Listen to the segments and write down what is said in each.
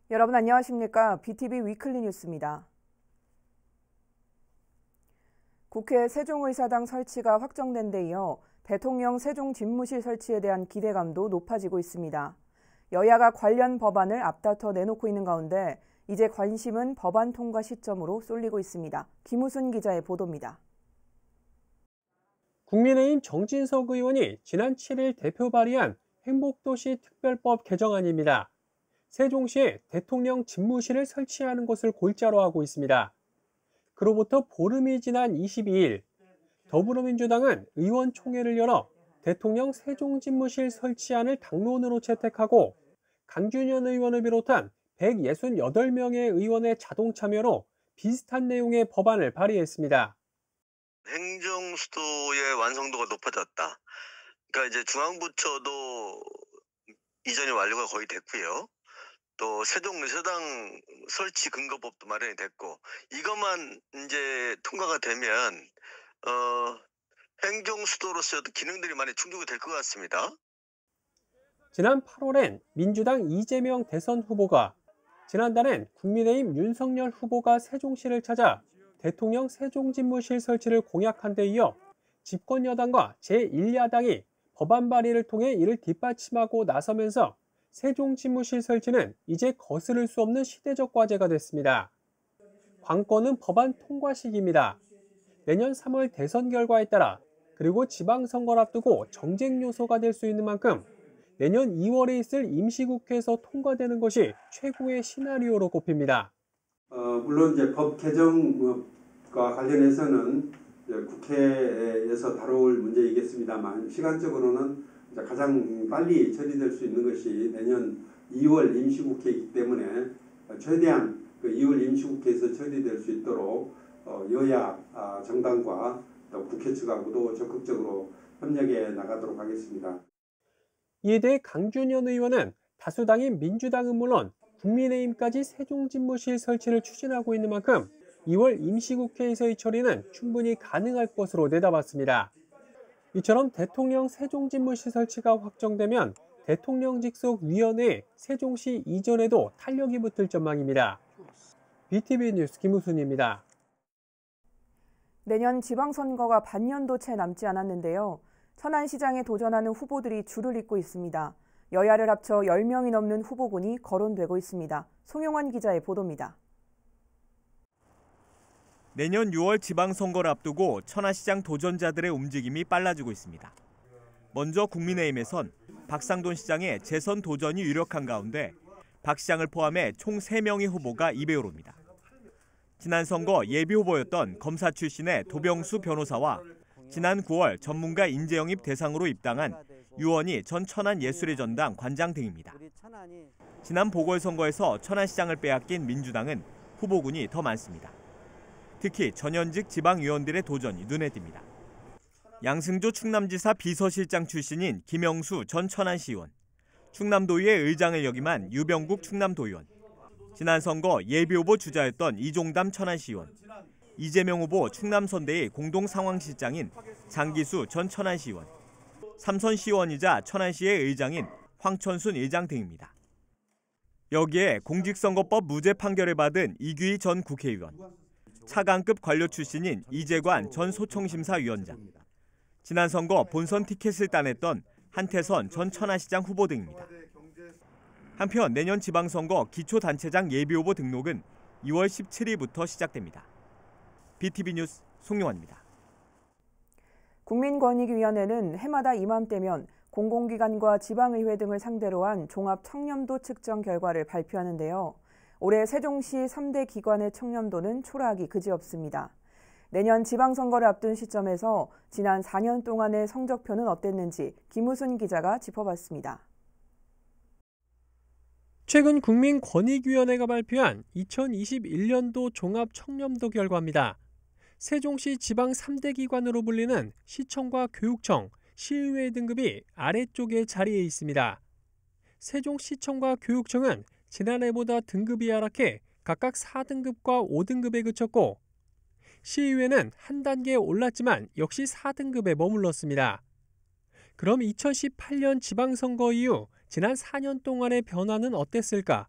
여러분 안녕하십니까? BTV 위클리 뉴스입니다. 국회 세종의사당 설치가 확정된 데 이어 대통령 세종집무실 설치에 대한 기대감도 높아지고 있습니다. 여야가 관련 법안을 앞다퉈 내놓고 있는 가운데 이제 관심은 법안 통과 시점으로 쏠리고 있습니다. 김우순 기자의 보도입니다. 국민의힘 정진석 의원이 지난 7일 대표 발의한 행복도시 특별법 개정안입니다. 세종시에 대통령 집무실을 설치하는 것을 골자로 하고 있습니다. 그로부터 보름이 지난 22일, 더불어민주당은 의원총회를 열어 대통령 세종집무실 설치안을 당론으로 채택하고 강준현 의원을 비롯한 168명의 의원의 자동 참여로 비슷한 내용의 법안을 발의했습니다. 행정수도의 완성도가 높아졌다. 그러니까 이제 중앙부처도 이전이 완료가 거의 됐고요. 또 세종의사당 설치 근거법도 마련이 됐고, 이것만 이제 통과가 되면 행정수도로서도 기능들이 많이 충족이 될 것 같습니다. 지난 8월엔 민주당 이재명 대선 후보가, 지난달엔 국민의힘 윤석열 후보가 세종시를 찾아 대통령 세종집무실 설치를 공약한 데 이어 집권 여당과 제1야당이 법안 발의를 통해 이를 뒷받침하고 나서면서 세종집무실 설치는 이제 거스를 수 없는 시대적 과제가 됐습니다. 관건은 법안 통과 시기입니다. 내년 3월 대선 결과에 따라, 그리고 지방선거를 앞두고 정쟁 요소가 될 수 있는 만큼 내년 2월에 있을 임시국회에서 통과되는 것이 최고의 시나리오로 꼽힙니다. 물론 이제 법 개정과 관련해서는 국회에서 다룰 문제이겠습니다만, 시간적으로는 가장 빨리 처리될 수 있는 것이 내년 2월 임시국회이기 때문에 최대한 그 2월 임시국회에서 처리될 수 있도록 여야 정당과 또 국회 측하고도 적극적으로 협력해 나가도록 하겠습니다. 이에 대해 강준현 의원은 다수당인 민주당은 물론 국민의힘까지 세종집무실 설치를 추진하고 있는 만큼 2월 임시국회에서의 처리는 충분히 가능할 것으로 내다봤습니다. 이처럼 대통령 세종집무실 설치가 확정되면 대통령 직속 위원회 세종시 이전에도 탄력이 붙을 전망입니다. BTV 뉴스 김우순입니다. 내년 지방선거가 반년도 채 남지 않았는데요. 천안시장에 도전하는 후보들이 줄을 잇고 있습니다. 여야를 합쳐 10명이 넘는 후보군이 거론되고 있습니다. 송용환 기자의 보도입니다. 내년 6월 지방선거를 앞두고 천안시장 도전자들의 움직임이 빨라지고 있습니다. 먼저 국민의힘에선 박상돈 시장의 재선 도전이 유력한 가운데 박 시장을 포함해 총 3명의 후보가 입에 오릅니다. 지난 선거 예비후보였던 검사 출신의 도병수 변호사와 지난 9월 전문가 인재 영입 대상으로 입당한 유원희 전 천안예술의 전당 관장 등입니다. 지난 보궐선거에서 천안시장을 빼앗긴 민주당은 후보군이 더 많습니다. 특히 전현직 지방의원들의 도전이 눈에 띕니다. 양승조 충남지사 비서실장 출신인 김영수 전 천안시의원, 충남도의회 의장을 역임한 유병국 충남도의원, 지난 선거 예비후보 주자였던 이종담 천안시의원, 이재명 후보 충남선대의 공동상황실장인 장기수 전 천안시의원, 삼선시의원이자 천안시의 의장인 황천순 의장 등입니다. 여기에 공직선거법 무죄 판결을 받은 이규희 전 국회의원, 차관급 관료 출신인 이재관 전 소총심사위원장, 지난 선거 본선 티켓을 따냈던 한태선 전 천안시장 후보 등입니다. 한편 내년 지방선거 기초단체장 예비후보 등록은 2월 17일부터 시작됩니다. BTV 뉴스 송용환입니다. 국민권익위원회는 해마다 이맘때면 공공기관과 지방의회 등을 상대로 한 종합청렴도 측정 결과를 발표하는데요. 올해 세종시 3대 기관의 청렴도는 초라하기 그지없습니다. 내년 지방선거를 앞둔 시점에서 지난 4년 동안의 성적표는 어땠는지 김우순 기자가 짚어봤습니다. 최근 국민권익위원회가 발표한 2021년도 종합청렴도 결과입니다. 세종시 지방 3대 기관으로 불리는 시청과 교육청, 시의회 등급이 아래쪽에 자리해 있습니다. 세종시청과 교육청은 지난해보다 등급이 하락해 각각 4등급과 5등급에 그쳤고, 시의회는 한 단계 올랐지만 역시 4등급에 머물렀습니다. 그럼 2018년 지방선거 이후 지난 4년 동안의 변화는 어땠을까?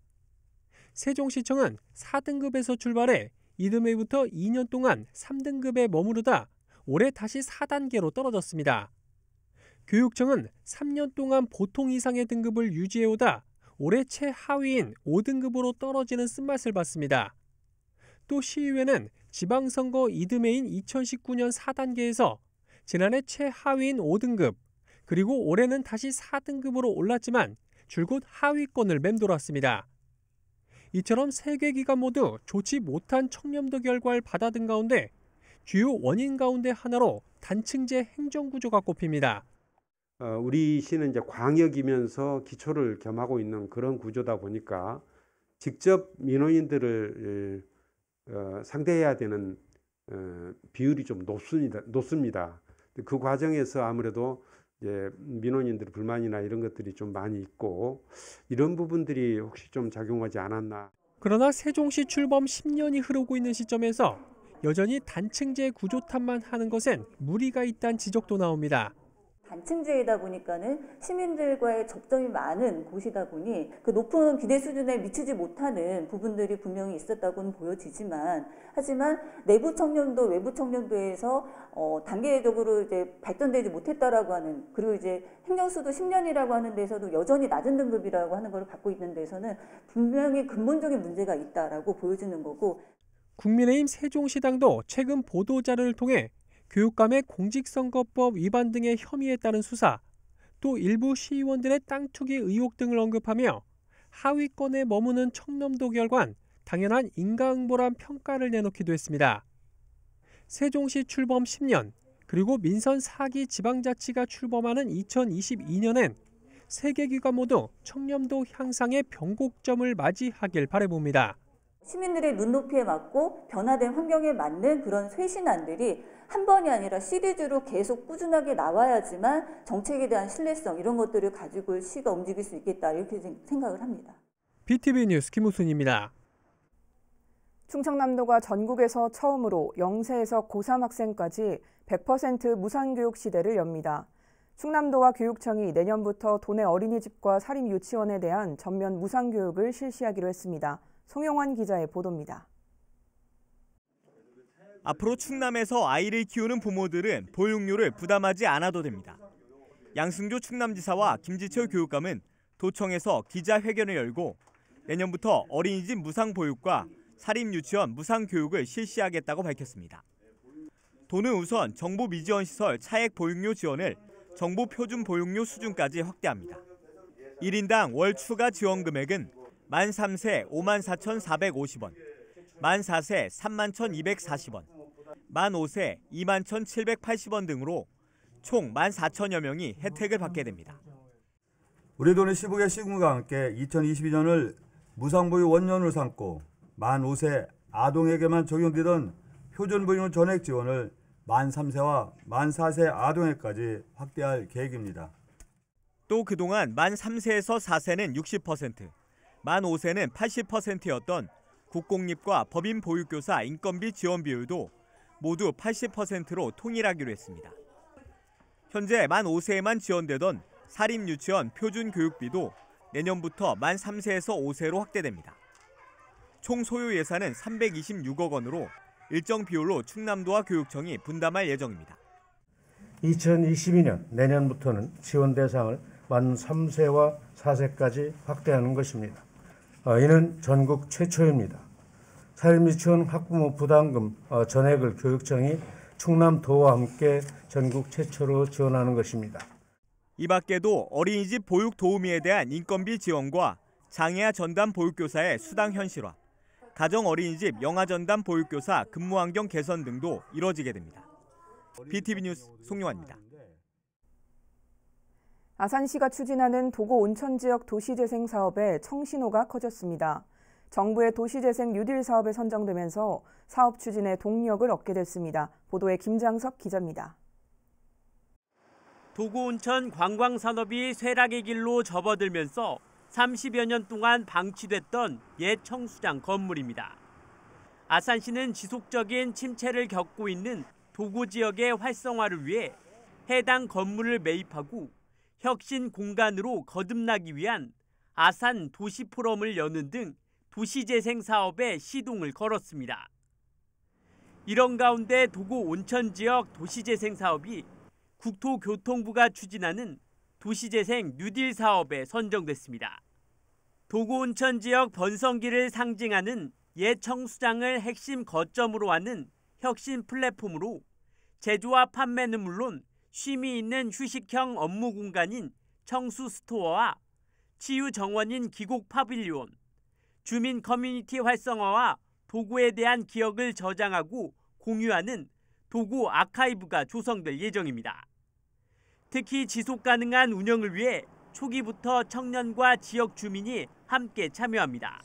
세종시청은 4등급에서 출발해 이듬해부터 2년 동안 3등급에 머무르다 올해 다시 4단계로 떨어졌습니다. 교육청은 3년 동안 보통 이상의 등급을 유지해오다 올해 최하위인 5등급으로 떨어지는 쓴맛을 봤습니다. 또 시의회는 지방선거 이듬해인 2019년 4단계에서 지난해 최하위인 5등급, 그리고 올해는 다시 4등급으로 올랐지만 줄곧 하위권을 맴돌았습니다. 이처럼 3개 기관 모두 좋지 못한 청렴도 결과를 받아든 가운데 주요 원인 가운데 하나로 단층제 행정구조가 꼽힙니다. 우리 시는 이제 광역이면서 기초를 겸하고 있는 그런 구조다 보니까 직접 민원인들을 상대해야 되는 비율이 좀 높습니다. 그 과정에서 아무래도 이제 민원인들의 불만이나 이런 것들이 좀 많이 있고 이런 부분들이 혹시 좀 작용하지 않았나. 그러나 세종시 출범 10년이 흐르고 있는 시점에서 여전히 단층제 구조 탓만 하는 것엔 무리가 있다는 지적도 나옵니다. 단층제이다 보니까는 시민들과의 접점이 많은 곳이다 보니 그 높은 기대 수준에 미치지 못하는 부분들이 분명히 있었다고는 보여지지만, 하지만 내부 청렴도, 외부 청렴도에서 단계적으로 이제 발전되지 못했다라고 하는, 그리고 이제 행정수도 10년이라고 하는 데서도 여전히 낮은 등급이라고 하는 걸 갖고 있는 데서는 분명히 근본적인 문제가 있다라고 보여지는 거고. 국민의힘 세종시당도 최근 보도자료를 통해 교육감의 공직선거법 위반 등의 혐의에 따른 수사, 또 일부 시의원들의 땅 투기 의혹 등을 언급하며 하위권에 머무는 청렴도 결과는 당연한 인과응보란 평가를 내놓기도 했습니다. 세종시 출범 10년, 그리고 민선 4기 지방자치가 출범하는 2022년엔 3개 기관 모두 청렴도 향상의 변곡점을 맞이하길 바라봅니다. 시민들의 눈높이에 맞고 변화된 환경에 맞는 그런 쇄신안들이 한 번이 아니라 시리즈로 계속 꾸준하게 나와야지만 정책에 대한 신뢰성, 이런 것들을 가지고 시가 움직일 수 있겠다, 이렇게 생각을 합니다. BTV 뉴스 김우순입니다. 충청남도가 전국에서 처음으로 0세에서 고3 학생까지 100% 무상교육 시대를 엽니다. 충남도와 교육청이 내년부터 도내 어린이집과 사립유치원에 대한 전면 무상교육을 실시하기로 했습니다. 송영환 기자의 보도입니다. 앞으로 충남에서 아이를 키우는 부모들은 보육료를 부담하지 않아도 됩니다. 양승조 충남지사와 김지철 교육감은 도청에서 기자회견을 열고 내년부터 어린이집 무상보육과 사립유치원 무상교육을 실시하겠다고 밝혔습니다. 도는 우선 정부 미지원 시설 차액 보육료 지원을 정부 표준 보육료 수준까지 확대합니다. 1인당 월 추가 지원 금액은 만 3세 54,450원, 만 4세 31,240원, 만 5세 21,780원 등으로 총 14,000여 명이 혜택을 받게 됩니다. 우리 도는 시국의 시군과 함께 2022년을 무상보육 원년으로 삼고 만 5세 아동에게만 적용되던 표준보육료 전액 지원을 만 3세와 만 4세 아동에까지 확대할 계획입니다. 또 그동안 만 3세에서 4세는 60%, 만 5세는 80%였던 국공립과 법인 보육교사 인건비 지원 비율도 모두 80%로 통일하기로 했습니다. 현재 만 5세에만 지원되던 사립유치원 표준교육비도 내년부터 만 3세에서 5세로 확대됩니다. 총 소요 예산은 326억 원으로 일정 비율로 충남도와 교육청이 분담할 예정입니다. 2022년 내년부터는 지원 대상을 만 3세와 4세까지 확대하는 것입니다. 이는 전국 최초입니다. 사립유치원 학부모 부담금 전액을 교육청이 충남도와 함께 전국 최초로 지원하는 것입니다. 이 밖에도 어린이집 보육 도우미에 대한 인건비 지원과 장애아 전담 보육교사의 수당 현실화, 가정 어린이집 영아 전담 보육교사 근무 환경 개선 등도 이뤄지게 됩니다. BTV 뉴스 송영환입니다. 아산시가 추진하는 도고 온천 지역 도시재생 사업에 청신호가 커졌습니다. 정부의 도시재생 뉴딜 사업에 선정되면서 사업 추진에 동력을 얻게 됐습니다. 보도에 김장석 기자입니다. 도고 온천 관광산업이 쇠락의 길로 접어들면서 30여 년 동안 방치됐던 옛 청수장 건물입니다. 아산시는 지속적인 침체를 겪고 있는 도고 지역의 활성화를 위해 해당 건물을 매입하고 혁신 공간으로 거듭나기 위한 아산 도시 포럼을 여는 등 도시재생 사업에 시동을 걸었습니다. 이런 가운데 도구 온천 지역 도시재생 사업이 국토교통부가 추진하는 도시재생 뉴딜 사업에 선정됐습니다. 도구 온천 지역 번성기를 상징하는 옛 청수장을 핵심 거점으로 하는 혁신 플랫폼으로 제조와 판매는 물론 쉼이 있는 휴식형 업무 공간인 청수 스토어와 치유 정원인 기곡 파빌리온, 주민 커뮤니티 활성화와 도구에 대한 기억을 저장하고 공유하는 도구 아카이브가 조성될 예정입니다. 특히 지속 가능한 운영을 위해 초기부터 청년과 지역 주민이 함께 참여합니다.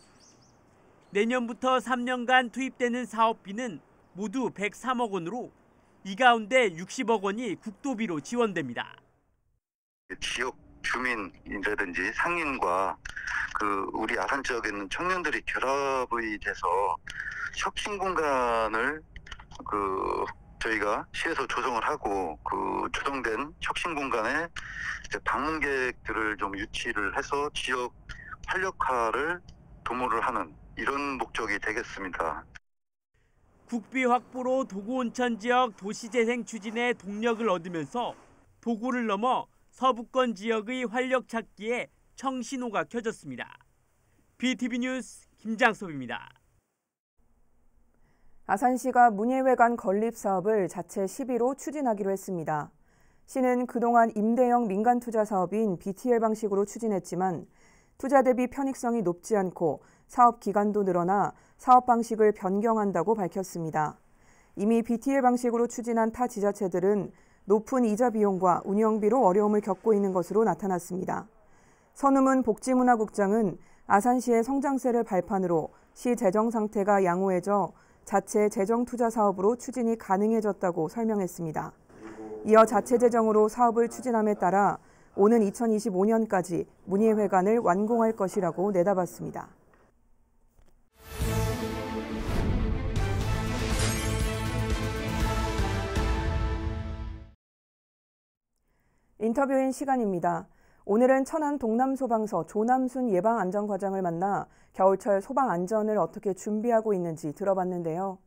내년부터 3년간 투입되는 사업비는 모두 103억 원으로 이 가운데 60억 원이 국도비로 지원됩니다. 지역 주민이라든지 상인과 우리 아산 지역에 있는 청년들이 결합이 돼서 혁신 공간을 저희가 시에서 조성을 하고 조성된 혁신 공간에 방문객들을 좀 유치를 해서 지역 활력화를 도모를 하는 이런 목적이 되겠습니다. 국비 확보로 도구 온천 지역 도시재생 추진에 동력을 얻으면서 도구를 넘어 서부권 지역의 활력 찾기에 청신호가 켜졌습니다. BTV 뉴스 김장섭입니다. 아산시가 문예회관 건립 사업을 자체 시비로 추진하기로 했습니다. 시는 그동안 임대형 민간 투자 사업인 BTL 방식으로 추진했지만 투자 대비 편익성이 높지 않고 사업 기간도 늘어나 사업 방식을 변경한다고 밝혔습니다. 이미 BTL 방식으로 추진한 타 지자체들은 높은 이자 비용과 운영비로 어려움을 겪고 있는 것으로 나타났습니다. 선우문 복지문화국장은 아산시의 성장세를 발판으로 시 재정 상태가 양호해져 자체 재정 투자 사업으로 추진이 가능해졌다고 설명했습니다. 이어 자체 재정으로 사업을 추진함에 따라 오는 2025년까지 문예회관을 완공할 것이라고 내다봤습니다. 인터뷰인 시간입니다. 오늘은 천안 동남소방서 조남순 예방안전과장을 만나 겨울철 소방 안전을 어떻게 준비하고 있는지 들어봤는데요.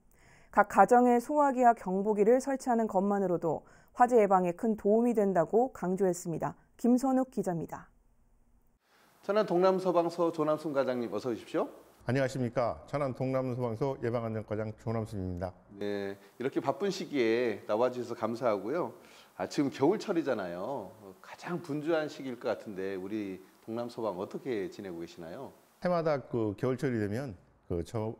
각 가정에 소화기와 경보기를 설치하는 것만으로도 화재 예방에 큰 도움이 된다고 강조했습니다. 김선욱 기자입니다. 천안 동남소방서 조남순 과장님 어서 오십시오. 안녕하십니까. 천안 동남소방서 예방안전과장 조남순입니다. 네, 이렇게 바쁜 시기에 나와주셔서 감사하고요. 지금 겨울철이잖아요. 가장 분주한 시기일 것 같은데 우리 동남소방 어떻게 지내고 계시나요? 해마다 겨울철이 되면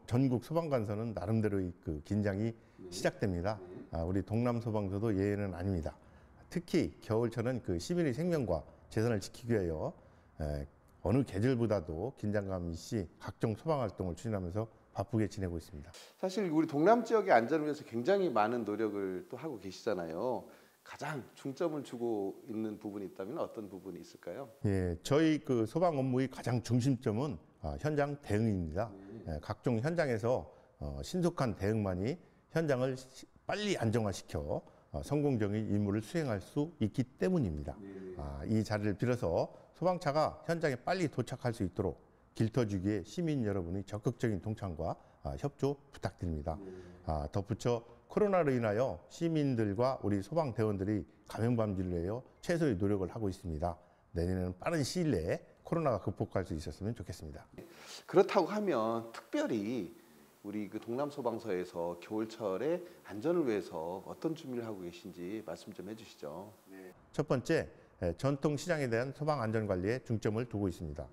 전국 소방관서는 나름대로의 긴장이 시작됩니다. 우리 동남소방서도 예외는 아닙니다. 특히 겨울철은 시민의 생명과 재산을 지키기 위하여 어느 계절보다도 긴장감 있이 각종 소방활동을 추진하면서 바쁘게 지내고 있습니다. 사실 우리 동남 지역의 안전을 위해서 굉장히 많은 노력을 또 하고 계시잖아요. 가장 중점을 주고 있는 부분이 있다면 어떤 부분이 있을까요? 예, 저희 소방 업무의 가장 중심점은 현장 대응입니다. 각종 현장에서 신속한 대응만이 현장을 빨리 안정화시켜 성공적인 임무를 수행할 수 있기 때문입니다. 이 자리를 빌어서 소방차가 현장에 빨리 도착할 수 있도록 길터주기에 시민 여러분의 적극적인 동참과 협조 부탁드립니다. 덧붙여 코로나로 인하여 시민들과 우리 소방대원들이 감염 방지를 위하여 최소의 노력을 하고 있습니다. 내년에는 빠른 시일 내에 코로나가 극복할 수 있었으면 좋겠습니다. 그렇다고 하면 특별히 우리 동남소방서에서 겨울철에 안전을 위해서 어떤 준비를 하고 계신지 말씀 좀 해주시죠. 첫 번째, 전통시장에 대한 소방안전관리에 중점을 두고 있습니다.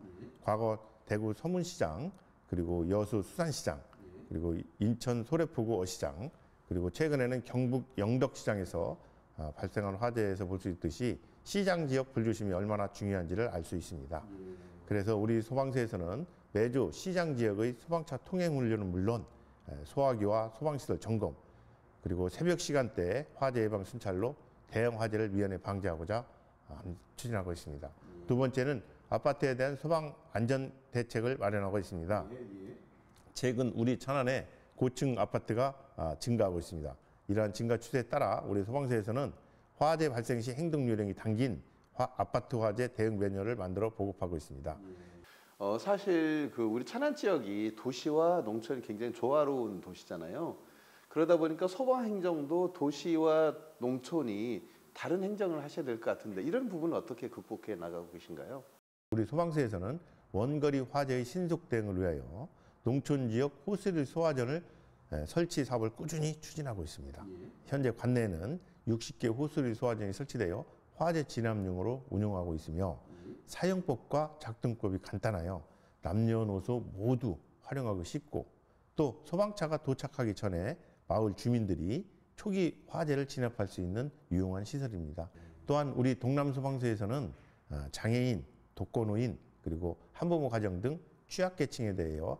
과거 대구 서문시장, 그리고 여수 수산시장, 그리고 인천 소래포구 어시장, 그리고 최근에는 경북 영덕시장에서 발생한 화재에서 볼 수 있듯이 시장 지역 불조심이 얼마나 중요한지를 알 수 있습니다. 그래서 우리 소방서에서는 매주 시장 지역의 소방차 통행 훈련은 물론 소화기와 소방시설 점검, 그리고 새벽 시간대에 화재 예방 순찰로 대형 화재를 미연에 방지하고자 추진하고 있습니다. 두 번째는 아파트에 대한 소방 안전 대책을 마련하고 있습니다. 최근 우리 천안에 고층 아파트가 증가하고 있습니다. 이러한 증가 추세에 따라 우리 소방서에서는 화재 발생 시 행동 요령이 담긴 아파트 화재 대응 매뉴얼을 만들어 보급하고 있습니다. 사실 우리 천안 지역이 도시와 농촌이 굉장히 조화로운 도시잖아요. 그러다 보니까 소방 행정도 도시와 농촌이 다른 행정을 하셔야 될 것 같은데 이런 부분은 어떻게 극복해 나가고 계신가요? 우리 소방서에서는 원거리 화재의 신속 대응을 위하여 농촌 지역 호스리 소화전을 설치 사업을 꾸준히 추진하고 있습니다. 현재 관내에는 60개 호스리 소화전이 설치되어 화재 진압용으로 운영하고 있으며 사용법과 작동법이 간단하여 남녀노소 모두 활용하기 쉽고 또 소방차가 도착하기 전에 마을 주민들이 초기 화재를 진압할 수 있는 유용한 시설입니다. 또한 우리 동남소방서에서는 장애인, 독거노인 그리고 한부모 가정 등 취약계층에 대하여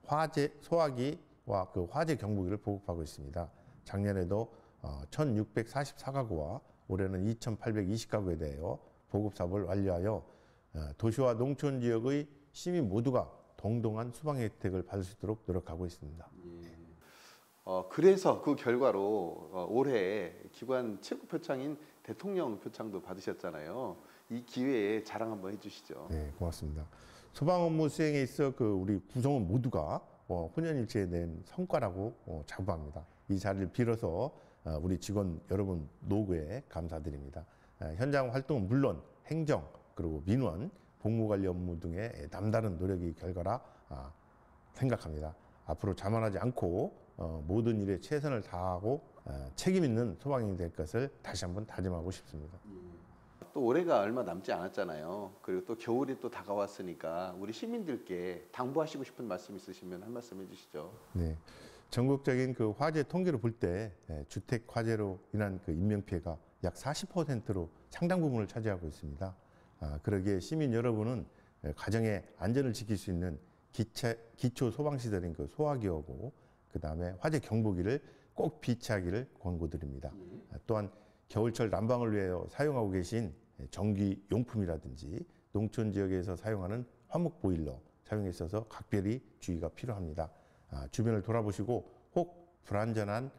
화재 소화기와 화재 경보기를 보급하고 있습니다. 작년에도 1,644가구와 올해는 2,820가구에 대하여 보급 사업을 완료하여 도시와 농촌 지역의 시민 모두가 동등한 소방 혜택을 받을 수 있도록 노력하고 있습니다. 그래서 그 결과로 올해 기관 최고 표창인 대통령 표창도 받으셨잖아요. 이 기회에 자랑 한번 해주시죠. 네, 고맙습니다. 소방 업무 수행에 있어 우리 구성원 모두가 혼연일체에 낸 성과라고 자부합니다. 이 자리를 빌어서 우리 직원 여러분 노고에 감사드립니다. 현장 활동은 물론 행정 그리고 민원, 복무관리 업무 등의 남다른 노력이 결과라 생각합니다. 앞으로 자만하지 않고 모든 일에 최선을 다하고 책임 있는 소방인이 될 것을 다시 한번 다짐하고 싶습니다. 또 올해가 얼마 남지 않았잖아요. 그리고 또 겨울이 또 다가왔으니까 우리 시민들께 당부하시고 싶은 말씀 있으시면 한 말씀 해주시죠. 네, 전국적인 화재 통계를 볼 때 주택 화재로 인한 인명 피해가 약 40%로 상당 부분을 차지하고 있습니다. 그러기에 시민 여러분은 가정의 안전을 지킬 수 있는 기초 소방시설인 소화기하고 그다음에 화재 경보기를 꼭 비치하기를 권고드립니다. 또한 겨울철 난방을 위하여 사용하고 계신 전기 용품이라든지 농촌 지역에서 사용하는 화목 보일러 사용에 있어서 각별히 주의가 필요합니다. 주변을 돌아보시고 혹 불안전한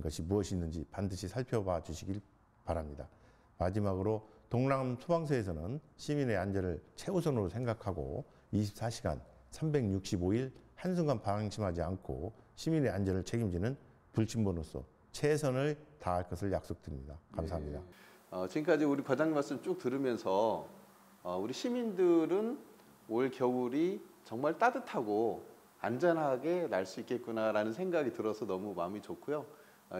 것이 무엇이 있는지 반드시 살펴봐 주시길 바랍니다. 마지막으로 동남소방서에서는 시민의 안전을 최우선으로 생각하고 24시간 365일 한순간 방심하지 않고 시민의 안전을 책임지는 불침번으로서 최선을 다할 것을 약속드립니다. 감사합니다. 네. 지금까지 우리 과장님 말씀 쭉 들으면서 우리 시민들은 올 겨울이 정말 따뜻하고 안전하게 날 수 있겠구나라는 생각이 들어서 너무 마음이 좋고요.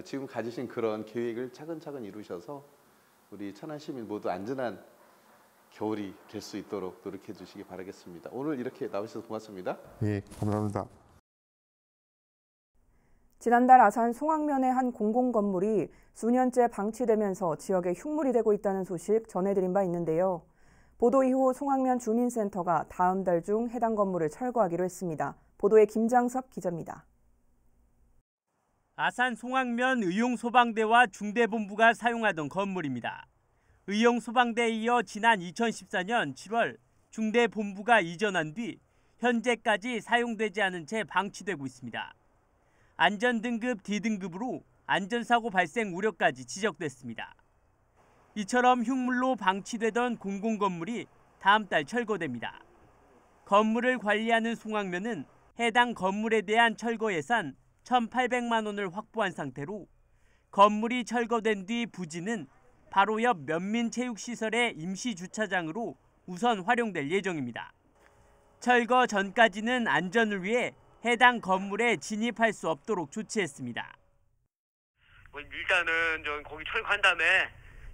지금 가지신 그런 계획을 차근차근 이루셔서 우리 천안 시민 모두 안전한 겨울이 될 수 있도록 노력해 주시기 바라겠습니다. 오늘 이렇게 나오셔서 고맙습니다. 예, 감사합니다. 지난달 아산 송악면의 한 공공건물이 수년째 방치되면서 지역에 흉물이 되고 있다는 소식 전해드린 바 있는데요. 보도 이후 송악면 주민센터가 다음 달 중 해당 건물을 철거하기로 했습니다. 보도에 김장섭 기자입니다. 아산 송악면 의용소방대와 중대본부가 사용하던 건물입니다. 의용소방대에 이어 지난 2014년 7월 중대본부가 이전한 뒤 현재까지 사용되지 않은 채 방치되고 있습니다. 안전등급 D등급으로 안전사고 발생 우려까지 지적됐습니다. 이처럼 흉물로 방치되던 공공건물이 다음 달 철거됩니다. 건물을 관리하는 송악면은 해당 건물에 대한 철거 예산 1,800만 원을 확보한 상태로 건물이 철거된 뒤 부지는 바로 옆 면민체육시설의 임시주차장으로 우선 활용될 예정입니다. 철거 전까지는 안전을 위해 해당 건물에 진입할 수 없도록 조치했습니다. 일단은 거기 철거한 다음에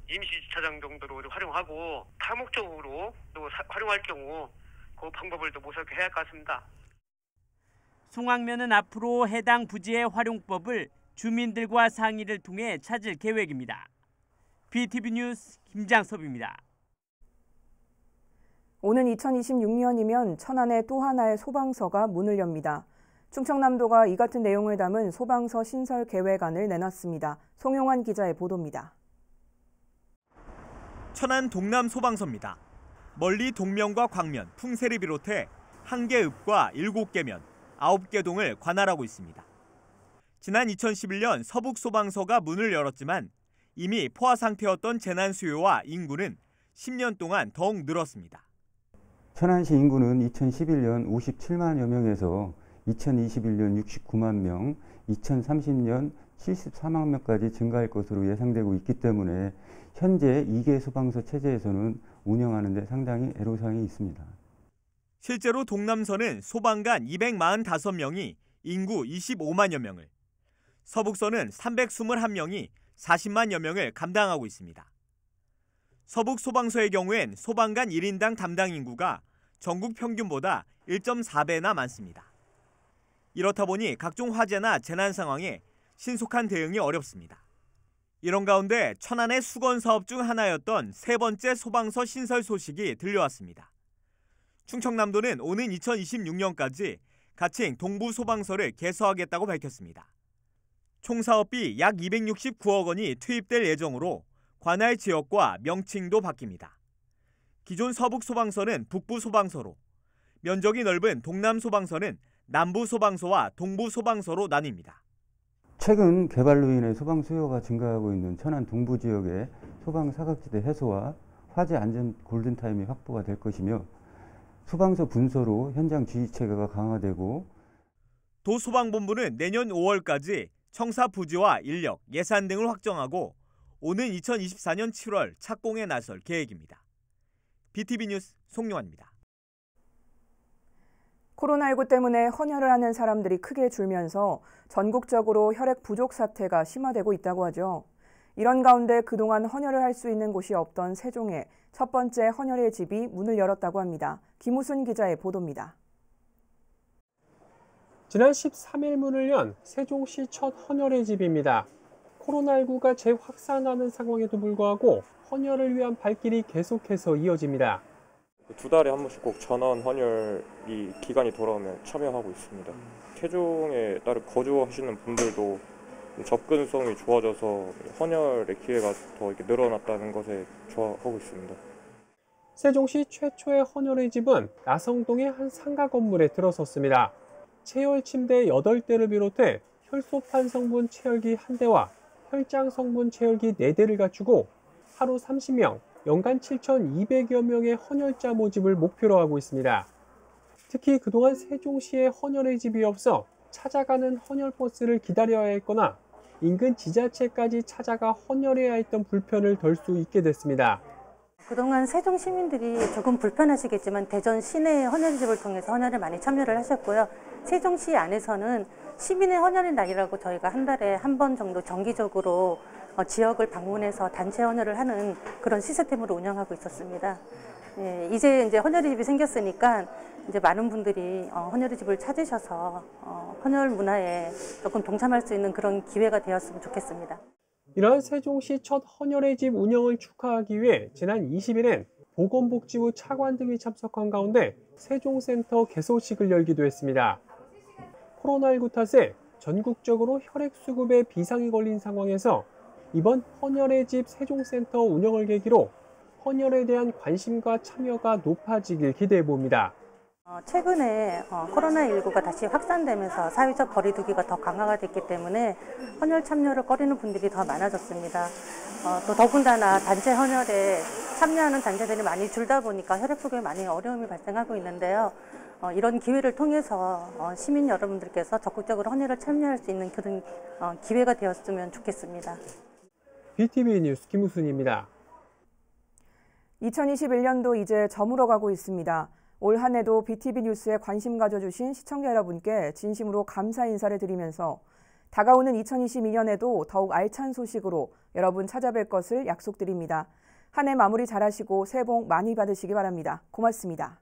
임시주차장 정도로 활용하고 다목적으로 또 활용할 경우 그 방법을 또 모색해야 할 것 같습니다. 송악면은 앞으로 해당 부지의 활용법을 주민들과 상의를 통해 찾을 계획입니다. BTV 뉴스 김장섭입니다. 오는 2026년이면 천안에 또 하나의 소방서가 문을 엽니다. 충청남도가 이 같은 내용을 담은 소방서 신설 계획안을 내놨습니다. 송용환 기자의 보도입니다. 천안 동남소방서입니다. 멀리 동면과 광면, 풍세를 비롯해 1개 읍과 7개 면, 9개 동을 관할하고 있습니다. 지난 2011년 서북소방서가 문을 열었지만 이미 포화 상태였던 재난 수요와 인구는 10년 동안 더욱 늘었습니다. 천안시 인구는 2011년 57만여 명에서 2021년 69만 명, 2030년 74만 명까지 증가할 것으로 예상되고 있기 때문에 현재 2개 소방서 체제에서는 운영하는 데 상당히 애로사항이 있습니다. 실제로 동남서는 소방관 245명이 인구 25만여 명을, 서북서는 321명이 40만여 명을 감당하고 있습니다. 서북 소방서의 경우엔 소방관 1인당 담당 인구가 전국 평균보다 1.4배나 많습니다. 이렇다 보니 각종 화재나 재난 상황에 신속한 대응이 어렵습니다. 이런 가운데 천안의 수건 사업 중 하나였던 세 번째 소방서 신설 소식이 들려왔습니다. 충청남도는 오는 2026년까지 가칭 동부소방서를 개소하겠다고 밝혔습니다. 총 사업비 약 269억 원이 투입될 예정으로 관할 지역과 명칭도 바뀝니다. 기존 서북소방서는 북부소방서로, 면적이 넓은 동남소방서는 남부소방서와 동부소방서로 나뉩니다. 최근 개발로 인해 소방 수요가 증가하고 있는 천안 동부 지역의 소방 사각지대 해소와 화재 안전 골든타임이 확보가 될 것이며 소방서 분서로 현장 지휘 체계가 강화되고 도소방본부는 내년 5월까지 청사 부지와 인력, 예산 등을 확정하고 오는 2024년 7월 착공에 나설 계획입니다. BTV 뉴스 송용환입니다. 코로나19 때문에 헌혈을 하는 사람들이 크게 줄면서 전국적으로 혈액 부족 사태가 심화되고 있다고 하죠. 이런 가운데 그동안 헌혈을 할 수 있는 곳이 없던 세종에 첫 번째 헌혈의 집이 문을 열었다고 합니다. 김우순 기자의 보도입니다. 지난 13일 문을 연 세종시 첫 헌혈의 집입니다. 코로나19가 재확산하는 상황에도 불구하고 헌혈을 위한 발길이 계속해서 이어집니다. 2달에 한 번씩 꼭 전원 헌혈이 기간이 돌아오면 참여하고 있습니다. 세종에 따로 거주하시는 분들도 접근성이 좋아져서 헌혈의 기회가 더 이렇게 늘어났다는 것에 좋아하고 있습니다. 세종시 최초의 헌혈의 집은 나성동의 한 상가 건물에 들어섰습니다. 체열 침대 8대를 비롯해 혈소판 성분 체열기 1대와 혈장 성분 체열기 4대를 갖추고 하루 30명, 연간 7,200여 명의 헌혈자 모집을 목표로 하고 있습니다. 특히 그동안 세종시에 헌혈의 집이 없어 찾아가는 헌혈버스를 기다려야 했거나 인근 지자체까지 찾아가 헌혈해야 했던 불편을 덜 수 있게 됐습니다. 그동안 세종 시민들이 조금 불편하시겠지만 대전 시내 헌혈집을 통해서 헌혈을 많이 참여를 하셨고요. 세종시 안에서는 시민의 헌혈의 날이라고 저희가 한 달에 한 번 정도 정기적으로 지역을 방문해서 단체 헌혈을 하는 그런 시스템으로 운영하고 있었습니다. 예, 이제 헌혈의 집이 생겼으니까 이제 많은 분들이 헌혈의 집을 찾으셔서 헌혈 문화에 조금 동참할 수 있는 그런 기회가 되었으면 좋겠습니다. 이러한 세종시 첫 헌혈의 집 운영을 축하하기 위해 지난 20일엔 보건복지부 차관 등이 참석한 가운데 세종센터 개소식을 열기도 했습니다. 코로나19 탓에 전국적으로 혈액 수급에 비상이 걸린 상황에서 이번 헌혈의 집 세종센터 운영을 계기로 헌혈에 대한 관심과 참여가 높아지길 기대해 봅니다. 최근에 코로나19가 다시 확산되면서 사회적 거리두기가 더 강화가 됐기 때문에 헌혈 참여를 꺼리는 분들이 더 많아졌습니다. 또 더군다나 단체 헌혈에 참여하는 단체들이 많이 줄다 보니까 혈액 수급에 많이 어려움이 발생하고 있는데요. 이런 기회를 통해서 시민 여러분들께서 적극적으로 헌혈을 참여할 수 있는 그런 기회가 되었으면 좋겠습니다. BTV 뉴스 김우순입니다. 2021년도 이제 저물어가고 있습니다. 올 한 해도 BTV 뉴스에 관심 가져주신 시청자 여러분께 진심으로 감사 인사를 드리면서 다가오는 2022년에도 더욱 알찬 소식으로 여러분 찾아뵐 것을 약속드립니다. 한 해 마무리 잘하시고 새해 복 많이 받으시기 바랍니다. 고맙습니다.